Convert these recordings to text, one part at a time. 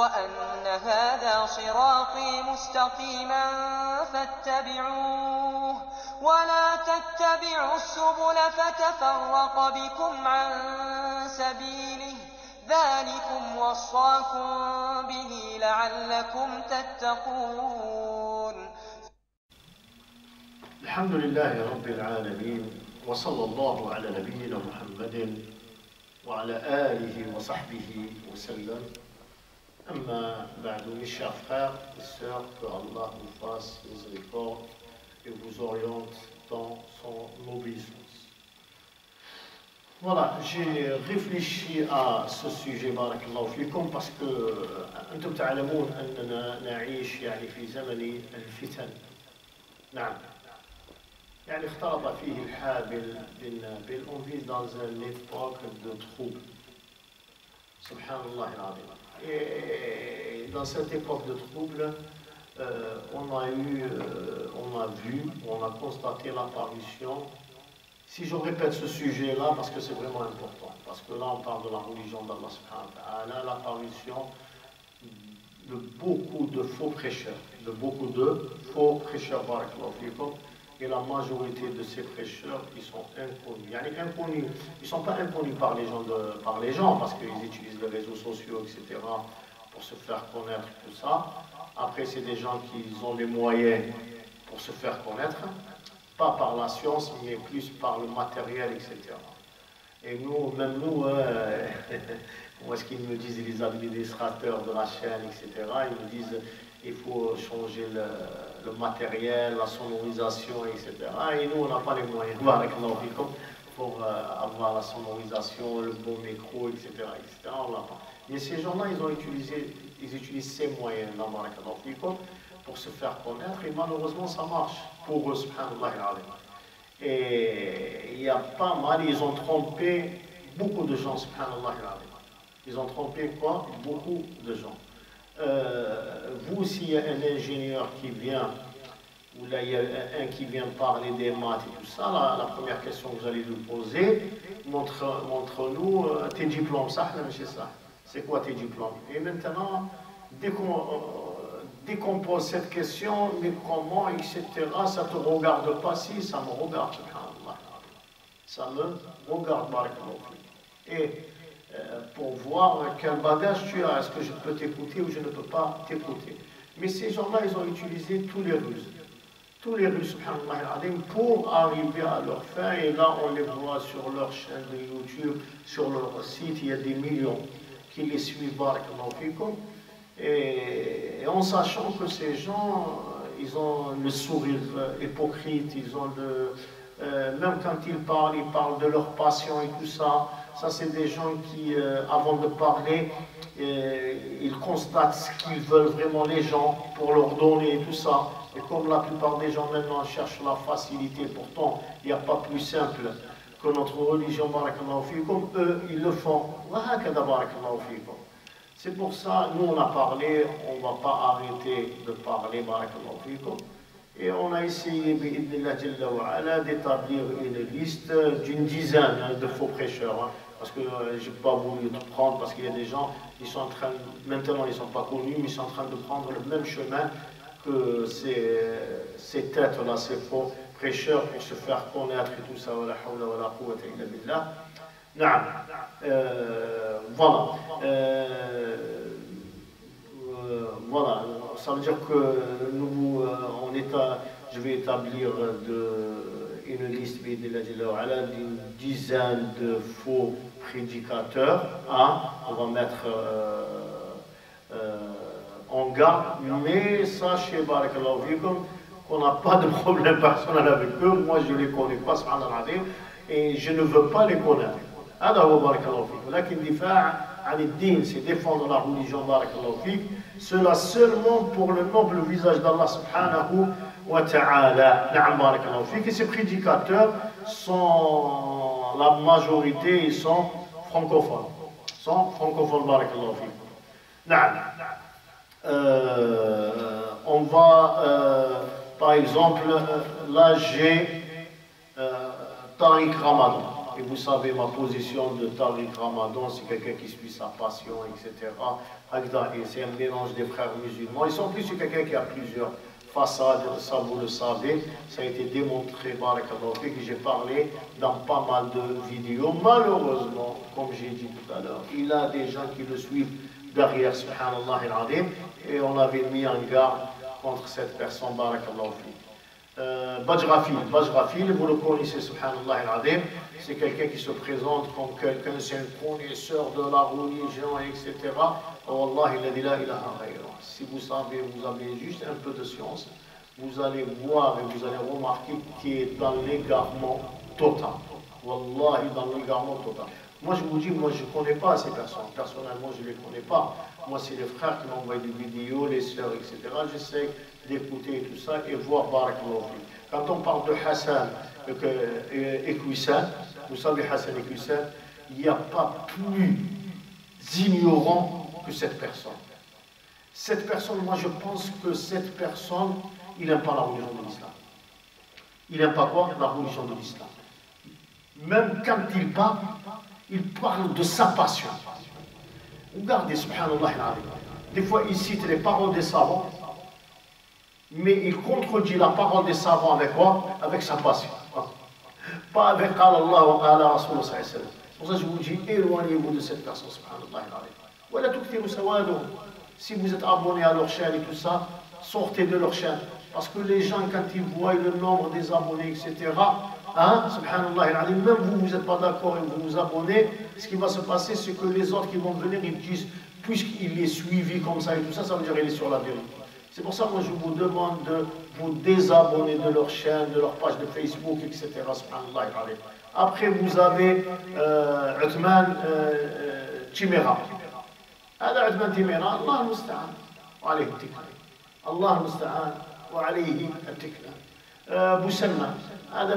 وأن هذا صراطي مستقيما فاتبعوه ولا تتبعوا السبل فتفرق بكم عن سبيله ذلكم وصاكم به لعلكم تتقون. الحمد لله رب العالمين وصلى الله على نبينا محمد وعلى آله وصحبه وسلم. Amma ba'dou, mes chers frères et sœurs, que Allah vous fasse miséricorde et vous oriente dans son obéissance. Voilà, j'ai réfléchi à ce sujet, barakallahu fikum, parce que أنتم تعلمون أننا نعيش يعني في زمن الفتن. نعم. يعني اختلط فيه الحابل بالنابل. On vit dans une époque de troubles. Subhanallah al-Azim. Et dans cette époque de troubles, on a vu, on a constaté l'apparition. Si je répète ce sujet-là, parce que c'est vraiment important, parce que là on parle de la religion d'Allah subhanahu wa ta'ala, l'apparition de beaucoup de faux prêcheurs, barakallahu fikum. Et la majorité de ces prêcheurs, ils sont inconnus. Ils ne sont pas inconnus par les gens, parce qu'ils utilisent les réseaux sociaux, etc., pour se faire connaître, tout ça. Après, c'est des gens qui ont les moyens pour se faire connaître, pas par la science, mais plus par le matériel, etc. Et nous, même nous, moi, ce qu'ils me disent, les administrateurs de la chaîne, etc., ils me disent il faut changer le matériel, la sonorisation, etc. Et nous, on n'a pas les moyens pour avoir la sonorisation, le bon micro, etc. On l'a pas. Mais ces gens-là, ils utilisent ces moyens-là pour se faire connaître, et malheureusement, ça marche pour eux, subhanallah. Et il y a pas mal, ils ont trompé beaucoup de gens, subhanallah. Ils ont trompé quoi? Beaucoup de gens. Vous, s'il y a un ingénieur qui vient, ou là il y a un qui vient parler des maths et tout ça, la première question que vous allez lui poser, montre-nous tes diplômes, ça, c'est quoi tes diplômes? Et maintenant, dès qu'on pose cette question, mais comment, etc., ça ne te regarde pas? Si, ça me regarde, ça me regarde, et pour voir quel bagage tu as, est-ce que je peux t'écouter ou je ne peux pas t'écouter. Mais ces gens-là, ils ont utilisé tous les ruses, subhanallah, pour arriver à leur fin, et là on les voit sur leur chaîne de YouTube, sur leur site, il y a des millions qui les suivent, barakallahu fikum, et en sachant que ces gens, ils ont le sourire hypocrite, ils ont même quand ils parlent de leur passion et tout ça. Ça, c'est des gens qui, avant de parler, ils constatent ce qu'ils veulent vraiment les gens pour leur donner et tout ça. Et comme la plupart des gens maintenant cherchent la facilité, pourtant, il n'y a pas plus simple que notre religion, barakallahu fikum, eux, ils le font. C'est pour ça, nous, on a parlé, on ne va pas arrêter de parler, barakallahu fikum. Et on a essayé, d'établir une liste d'une dizaine de faux prêcheurs. Parce que je n'ai pas voulu te prendre, parce qu'il y a des gens, maintenant ils ne sont pas connus, mais ils sont en train de prendre le même chemin que ces têtes-là, ces faux prêcheurs, pour se faire connaître et tout ça. Voilà. Voilà, ça veut dire que nous, je vais établir une liste d'une dizaine de faux prédicateurs. On va mettre en garde, mais sachez, barakallahu fikum, qu'on n'a pas de problème personnel avec eux. Moi, je ne les connais pas, subhanallah, et je ne veux pas les connaître. C'est défendre la religion, barakallahu fik. Cela seulement pour le noble visage d'Allah subhanahu wa ta'ala. Na'am, barakallahu fik. Et ces prédicateurs sont, la majorité, ils sont francophones. Barakallahu fik. Na'am. On va, par exemple, là j'ai Tariq Ramadan. Et vous savez ma position de Tariq Ramadan, c'est quelqu'un qui suit sa passion, etc. Et c'est un mélange des frères musulmans. Ils sont en plus quelqu'un qui a plusieurs façades, ça vous le savez. Ça a été démontré, barakallahu fik, que j'ai parlé dans pas mal de vidéos. Malheureusement, comme j'ai dit tout à l'heure, il a des gens qui le suivent derrière, subhanallah al-azim, et on avait mis en garde contre cette personne, barakallahu fik. Bajrafil, vous le connaissez, subhanallah al-azim, c'est quelqu'un qui se présente comme quelqu'un, c'est un connaisseur de la religion, etc. Oh Allah, il a dit la ilaha ghayra. Si vous savez, vous avez juste un peu de science, vous allez voir et vous allez remarquer qu'il est dans l'égarement total. Wallahi, dans l'égarement total. Moi, je vous dis, moi, je ne connais pas ces personnes. Personnellement, je ne les connais pas. Moi, c'est les frères qui m'envoient des vidéos, les sœurs, etc. J'essaie d'écouter tout ça et voir barakallahu fik. Quand on parle de Hassan et Qussan, vous savez, Hassan et Qussan, il n'y a pas plus ignorant que cette personne. Cette personne, moi, je pense que cette personne, il n'aime pas la religion de l'islam. Il n'aime pas quoi? La religion de l'islam. Même quand il parle de sa passion. Regardez, subhanallah al-azim. Des fois, il cite les paroles des savants, mais il contredit la parole des savants avec quoi? Avec sa passion. Pas avec Allah wa Qala Rasulullah sallallahu alayhi wa sallam. Pour ça, je vous dis, éloignez-vous de cette personne, subhanallah al-azim. Voilà tout ce si vous êtes abonné à leur chaîne et tout ça, sortez de leur chaîne. Parce que les gens, quand ils voient le nombre des abonnés, etc., subhanallah, même vous n'êtes pas d'accord et vous vous abonnez, ce qui va se passer, c'est que les autres qui vont venir, ils disent, puisqu'il est suivi comme ça et tout ça, ça veut dire qu'il est sur la vérité. C'est pour ça que moi je vous demande de vous désabonner de leur chaîne, de leur page de Facebook, etc. Subhanallah. Après, vous avez Uthman Timera. هذا عثمان تيميرة الله المستعان وعليه التكلة الله المستعان وعليه التكلة Boussana,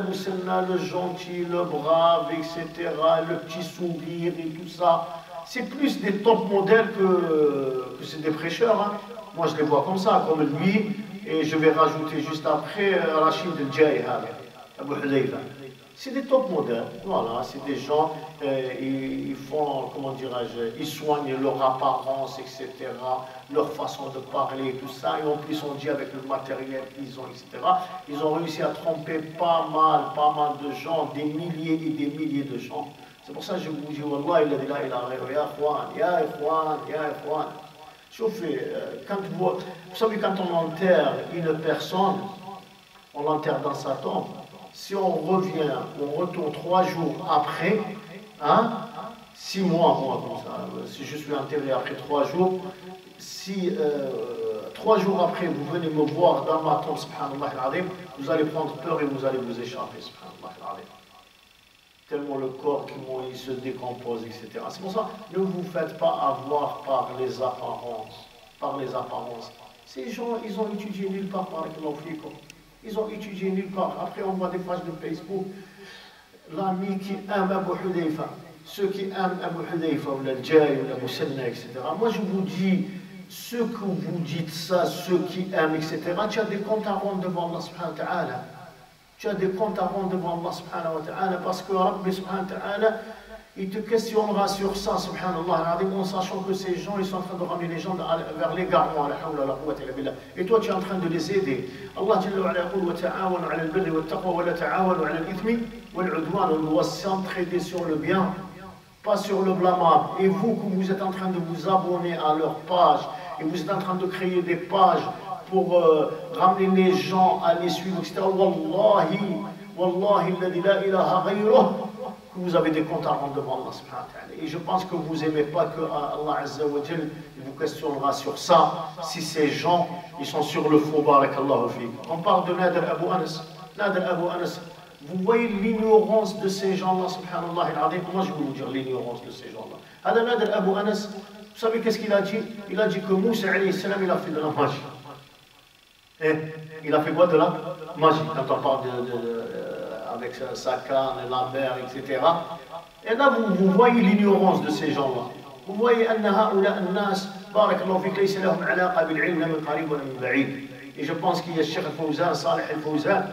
Boussana, le gentil, le brave, etc., le petit sourire et tout ça, c'est plus des top modèles que c'est des prêcheurs. Hein. Moi je les vois comme ça, comme lui, et je vais rajouter juste après Rachid El-Djaï, Abu Hudayfa. C'est des top modèles, voilà, c'est des gens, ils font, comment dirais-je, ils soignent leur apparence, etc., leur façon de parler, tout ça, et en plus on dit avec le matériel qu'ils ont, etc., ils ont réussi à tromper pas mal de gens, des milliers et des milliers de gens. C'est pour ça que je vous dis, Wallah, il a dit là, il a raison, ya ikhwan. Vous savez, quand on enterre une personne, on l'enterre dans sa tombe. Si on revient, on retourne 3 jours après, 6 mois, moi, comme ça, si je suis enterré après 3 jours, si 3 jours après vous venez me voir dans ma tombe, subhanallah al-azim, vous allez prendre peur et vous allez vous échapper, subhanallah al-azim. Tellement le corps il se décompose, etc. C'est pour ça, ne vous faites pas avoir par les apparences. Ces gens, ils ont étudié nulle part par l'Afrique. Ils ont étudié nulle part. Après, on voit des pages de Facebook. L'ami qui aime Abu Hudayfa, ceux qui aiment Abu Hudayfa, ou l'Al-Jay, ou l'Abu Sanna, etc. Moi, je vous dis, ceux que vous dites ça, ceux qui aiment, etc., tu as des comptes à rendre devant Allah subhanahu wa ta'ala. Tu as des comptes à rendre devant Allah subhanahu wa ta'ala, parce que Rabbi subhanahu wa ta'ala, il te questionnera sur ça, subhanallah, en sachant que ces gens, ils sont en train de ramener les gens vers l'égarement, et toi, tu es en train de les aider. Allah Jalla wa ala yaqul wa ta'awanu 'ala al-birri wa at-taqwa wa la ta'awanu 'ala al-ithmi wal-'udwan. On doit s'entraider sur le bien, pas sur le blâmable. Et vous, que vous êtes en train de vous abonner à leur page, et vous êtes en train de créer des pages pour ramener les gens à les suivre, etc. Wallahi, alladhi la ilaha ghayruh, que vous avez des comptes à rendre devant Allah subhanahu wa ta'ala. Et je pense que vous n'aimez pas que Allah azza wa jal vous questionnera sur ça, si ces gens, ils sont sur le faux, barakallahu fiqh. On parle de Nader Abu Anas. Nader Abu Anas, vous voyez l'ignorance de ces gens-là, subhanallah al-azim. Moi, je vais vous dire l'ignorance de ces gens-là. Hada Nader Abu Anas, vous savez qu'est-ce qu'il a dit? Il a dit que Moussa alayhi salam, il a fait de la magie. Et il a fait quoi de la magie? Quand on parle avec sa canne, la mer, etc. Et là, vous voyez l'ignorance de ces gens-là. Vous voyez, et je pense qu'il y a Cheikh Al-Fawzan, Salih Al-Fawzan,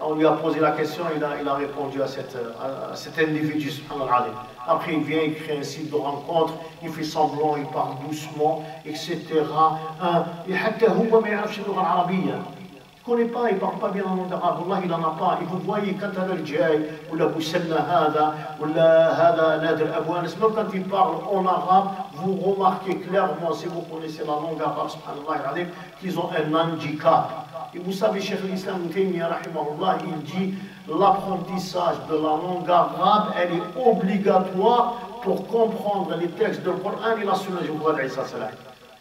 On lui a posé la question, il a répondu à cet individu, subhanallah. Après, il vient, il crée un site de rencontre, il fait semblant, il parle doucement, etc. Et حتى هو ما يعرفش اللغة العربية. Il ne connaît pas, il ne parle pas bien la langue arabe. Wallah, il n'en a pas. Et vous voyez, quand il a le djaï, ou la boussenna hada, ou la hada nadir abouanas, même quand il parle en arabe, vous remarquez clairement, si vous connaissez la langue arabe, subhanallah, qu'ils ont un handicap. Et vous savez, Cheikh l'Islam, il dit l'apprentissage de la langue arabe, elle est obligatoire pour comprendre les textes du Coran et la Sunna du prophète.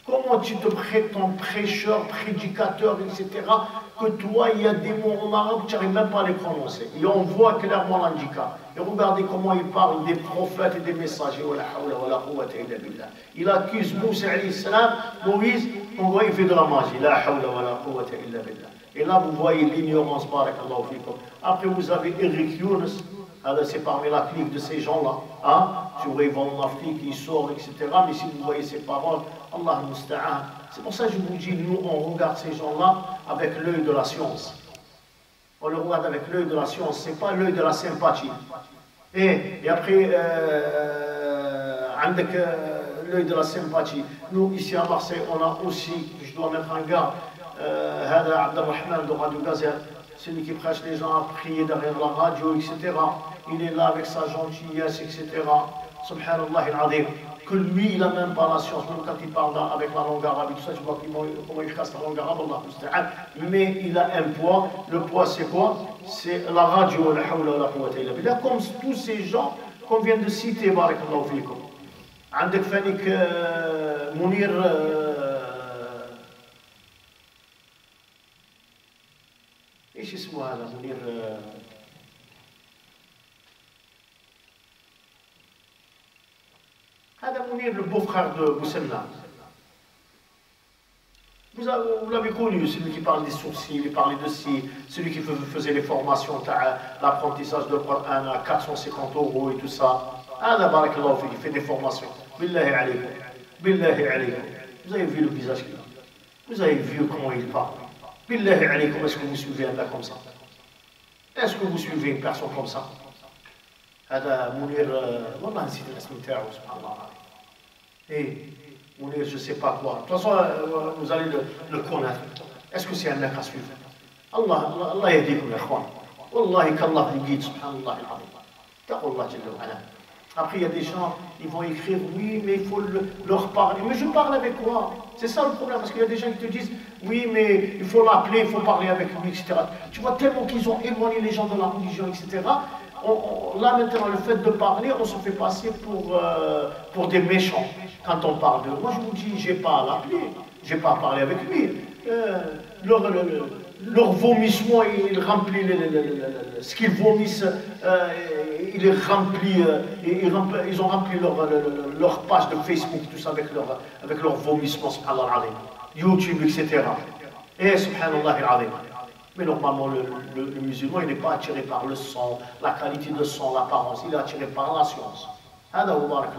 Comment tu te prétends prêcheur, prédicateur, etc., que toi, il y a des mots en arabe, tu n'arrives même pas à les prononcer. Et on voit clairement l'handicap. Et regardez comment il parle des prophètes et des messagers. Il accuse Moussa alayhi salam, Moïse, on voit il fait de la magie. La hawla wa la quwwata illa billah. Et là, vous voyez l'ignorance, barakallahu fikum. Après, vous avez Eric Younes. C'est parmi la clique de ces gens-là. Hein? Tu vois, ils vont en Afrique, ils sortent, etc. Mais si vous voyez ces paroles, Allah musta'an. C'est pour ça que je vous dis, nous, on regarde ces gens-là avec l'œil de la science. On le regarde avec l'œil de la science, c'est pas l'œil de la sympathie. Et après, avec l'œil de la sympathie. Nous, ici à Marseille, on a aussi, je dois mettre en garde, Hada Abdelrahman de Radio Gazette, celui qui prêche les gens à prier derrière la radio, etc. Il est là avec sa gentillesse, etc. Subhanallah al-Azim. Que lui, il n'a même pas la science, même quand il parle avec la langue arabe et tout ça, tu vois comment il casse la langue arabe, Allah musta'an. Mais il a un poids. Le poids, c'est quoi? C'est la radio, la hawla wa la quwwata illa billah. Comme tous ces gens qu'on vient de citer, barakallahu fikum. عندك فانيك منير ايش اسمه هذا منير هذا منير le beau-frère de Boussenna. Vous l'avez connu, celui qui parle des sourcils, il parlait de ci, celui qui faisait les formations, l'apprentissage de Coran à 450 € et tout ça. هذا بارك الله فيه, il fait des formations. Billahi alaykum. Billahi alaykum. Vous avez vu le visage qu'il a? Vous avez vu comment il parle? Billahi alaykum, est-ce que vous suivez un gars comme ça? Est-ce que vous suivez une personne comme ça? هذا منير والله نسيت الاسم تاعو سبحان الله. Et Mounir, je ne sais pas quoi. De toute façon, vous allez le connaître. Est-ce que c'est un mec à suivre? Allah yahdikum ya ikhwan. Wallahi qu'Allah vous guide, subhanallah al-azim. Taqullah jalla wa ala. Après, il y a des gens, ils vont écrire, oui, mais il faut leur parler. Mais je parle avec quoi? C'est ça le problème, parce qu'il y a des gens qui te disent, oui, mais il faut l'appeler, il faut parler avec lui, etc. Tu vois, tellement qu'ils ont éloigné les gens de la religion, etc. Là, maintenant, le fait de parler, on se fait passer pour des méchants quand on parle d'eux. Moi, je vous dis, je n'ai pas à l'appeler, je n'ai pas à parler avec lui. Leur vomissement, il remplit ce qu'ils vomissent, il est rempli, ils ont rempli leur page de Facebook, tout ça avec leur vomissement, subhanallah al-azim, YouTube, etc. Et subhanallah al-azim. Mais normalement, le musulman, il n'est pas attiré par le son, la qualité de son, l'apparence, il est attiré par la science. C'est pour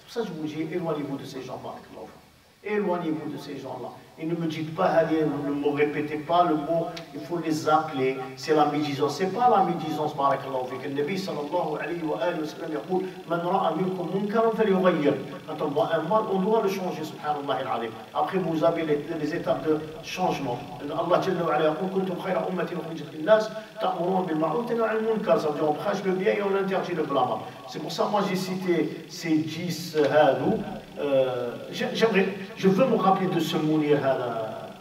ça que je vous dis, éloignez-vous de ces gens, barakallahu fikum. Éloignez-vous de ces gens-là. Et ne me dites pas, ne me répétez pas le mot, il faut les appeler, c'est la médisance. Ce n'est pas la médisance, barakallahu fik. Le Nabi sallallahu alayhi wa sallam yaqul, man ra'a minkum munkaran falyughayyir. Quand on voit un mal, on doit le changer, subhanallah al-azim. Après, vous avez les étapes de changement. Allah jalla wa ala yaqul, kuntum khayra ummatin ukhrijat lin-nas, ta'muruna bil ma'ruf wa tanhauna 'anil munkar. Ça veut dire, on prêche le bien et on interdit le blâme. C'est pour ça, moi, j'ai cité ces 10 hadous. Je veux me rappeler de ce Mounir Hada.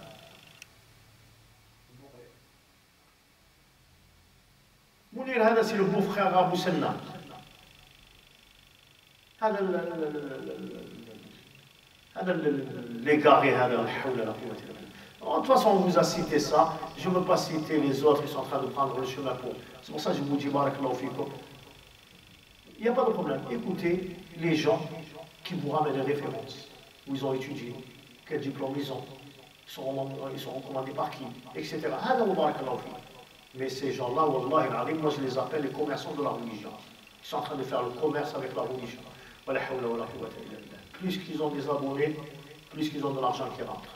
Mounir Hada, c'est le beau-frère Abou Senna. هذا l'égaré, هذا la hawla la quwwata illa billah. De toute façon, on vous a cité ça. Je ne veux pas citer les autres qui sont en train de prendre le chemin pour. C'est pour ça que je vous dis, barakallahu fikum. Il n'y a pas de problème. Écoutez les gens qui vous ramènent les références, où ils ont étudié, quel diplôme ils ont, ils sont recommandés par qui, etc. Mais ces gens-là, wallahi al-azim, moi je les appelle les commerçants de la religion. Ils sont en train de faire le commerce avec la religion. Plus qu'ils ont des abonnés, plus qu'ils ont de l'argent qui rentre.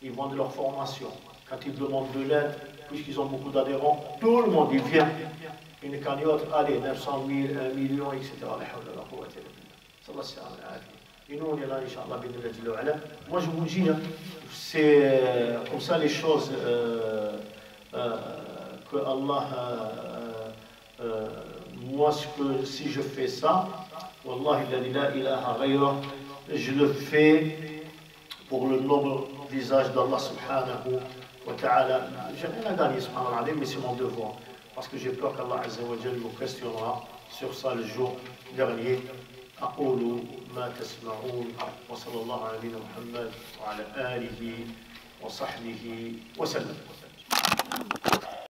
Ils vendent leur formation. Quand ils demandent de l'aide, puisqu'ils ont beaucoup d'adhérents, tout le monde, il vient. Une cagnotte, allez, 900 000, 1 million, etc. Et nous, on est là, Inch'Allah. Moi, je vous dis, c'est comme ça les choses que Allah, moi, si je fais ça, Wallahi la ilaha ghayra, je le fais pour le noble visage d'Allah subhanahu wa ta'ala. J'ai rien à gagner, subhanallah, mais c'est mon devoir. Parce que j'ai peur qu'Allah azza wa jalla nous questionnera sur ça le jour dernier. أقول ما تسمعون وصلى الله على نبينا محمد وعلى آله وصحبه وسلم.